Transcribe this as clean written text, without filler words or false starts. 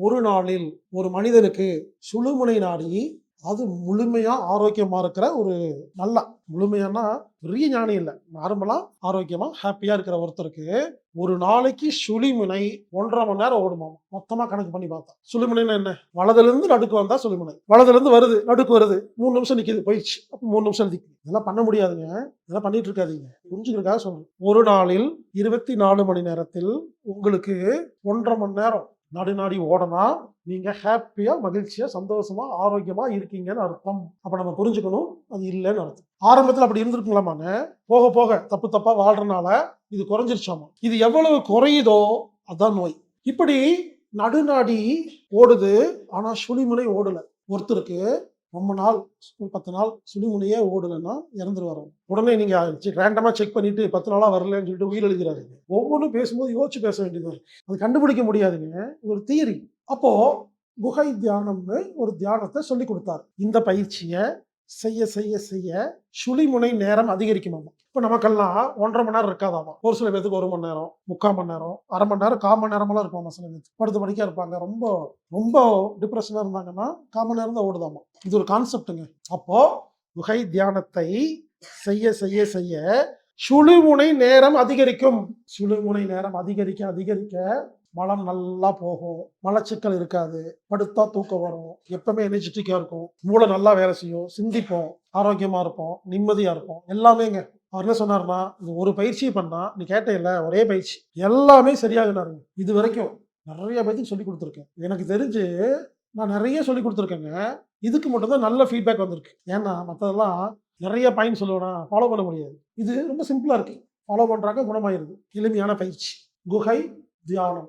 ஒரு நாளில் ஒரு மனிதனுக்கு சுழுமுனை நாடி, அது முழுமையா ஆரோக்கியமா இருக்கிற ஒரு நல்லா முழுமையானா பெரிய ஞானி இல்ல. நார்மலா ஆரோக்கியமா ஹாப்பியா இருக்கிற ஒருத்தருக்கு ஒரு நாளைக்கு சுழிமுனை 1.5 மணி நேரம் ஓடுமாம். மொத்தமா கணக்கு பண்ணி பார்த்தா. சுழிமுனைன்னா என்ன? வலதுல இருந்து நடுக்கு வந்தா சுழிமுனை. வலதுல இருந்து வருது, நடுக்கு வருது. 3 நிமிஷம் நிக்குது, போயிடுச்சு. அப்ப 3 நிமிஷம் நிக்குது. இதெல்லாம் பண்ண முடியாதுங்க. இதெல்லாம் பண்ணிட்டு இருக்காதீங்க. புரிஞ்சுக்கிறதுக்காக சொல்றேன். ஒரு நாளில் 24 மணி நேரத்தில் உங்களுக்கு 1.5 மணி நேரம் நடுநாடி ஓடனா நீங்க ஹாப்பியா, மகிழ்ச்சியா, சந்தோஷமா, ஆரோக்கியமா இருக்கீங்கன்னு அர்த்தம். அப்ப நம்ம புரிஞ்சுக்கணும் அது இல்லைன்னு அர்த்தம். ஆரம்பத்தில் அப்படி இருந்திருக்கலாமாங்க. போக போக தப்பு தப்பா வாழ்றனால இது குறைஞ்சிருச்சாமா. இது எவ்வளவு குறையுதோ அதான் நோய். இப்படி நடுநாடி ஓடுது, ஆனா சுழிமுனை ஓடல. ஒருத்தருக்கு ரொம்ப நாள் 10 நாள் சுழிமுனையே ஓடலைன்னா இறந்துருவாரு. உடனே நீங்க ரேண்டமா செக் பண்ணிட்டு 10 நாளா வரலன்னு சொல்லிட்டு உயிர் எழுதிறாருங்க. ஒவ்வொன்றும் பேசும்போது யோசிச்சு பேச வேண்டியது. அது கண்டுபிடிக்க முடியாதுங்க. இது ஒரு தியரி. அப்போ குகை தியானம்னு ஒரு தியானத்தை சொல்லி கொடுத்தாரு. இந்த பயிற்சியை செய்ய செய்ய செய்ய சுழிமுனை நேரம் அதிகரிக்குமாமா. இப்போ நமக்கெல்லாம் 1.5 மணி நேரம் இருக்காதாமா. ஒரு சில பேருக்கு 1 மணி நேரம், 3/4 மணி நேரம், அரை மணி நேரம், 1/4 மணி நேரமெல்லாம் இருப்பாங்க. சில பேருக்கு படுத்து படிக்க இருப்பாங்க. ரொம்ப ரொம்ப டிப்ரெஷனா இருந்தாங்கன்னா 1/4 மணி நேரம் தான் ஓடுதாமா. இது ஒரு கான்செப்டுங்க. அப்போ குகை தியானத்தை செய்ய செய்ய செய்ய சுழிமுனை நேரம் அதிகரிக்கும். சுழிமுனை நேரம் அதிகரிக்க அதிகரிக்க மலம் நல்லா போகும், மலச்சிக்கல் இருக்காது, படுத்தா தூக்கம் வரும், எப்பவுமே எனர்ஜெட்டிக்கா இருக்கும், மூளை நல்லா வேலை செய்யும், சிந்திப்போம், ஆரோக்கியமா இருப்போம், நிம்மதியா இருப்போம். எல்லாமேங்க. அவர் என்ன சொன்னார்னா, இது ஒரு பயிற்சி பண்ணா, நீ கேட்ட இல்ல ஒரே பயிற்சி எல்லாமே சரியாகுனாருங்க. இது வரைக்கும் நிறைய பேருக்கு சொல்லி கொடுத்துருக்கேன். எனக்கு தெரிஞ்சு நான் நிறைய சொல்லி கொடுத்துருக்கேங்க. இதுக்கு மட்டும் தான் நல்ல ஃபீட்பேக் வந்திருக்கு. ஏன்னா மற்றதெல்லாம் நிறைய பாயிண்ட் சொல்லுவேனா, ஃபாலோ பண்ண முடியாது. இது ரொம்ப சிம்பிளா இருக்கு, ஃபாலோ பண்றாங்க, குணமாயிருது. எளிமையான பயிற்சி குகை தியானம்.